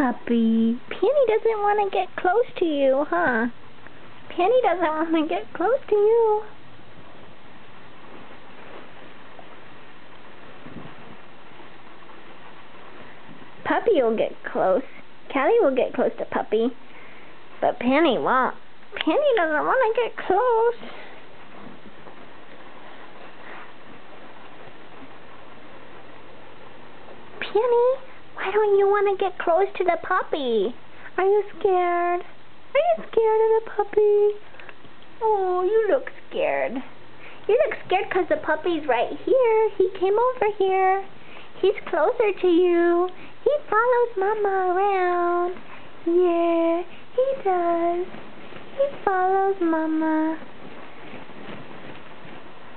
puppy. Penny doesn't want to get close to you, huh? Penny doesn't want to get close to you. Puppy will get close. Cali will get close to Puppy. But Penny won't. Penny doesn't want to get close. Penny, why don't you want to get close to the puppy? Are you scared? Are you scared of the puppy? Oh, you look scared. You look scared because the puppy's right here. He came over here. He's closer to you. He follows Mama around. Yeah, he does. He follows Mama.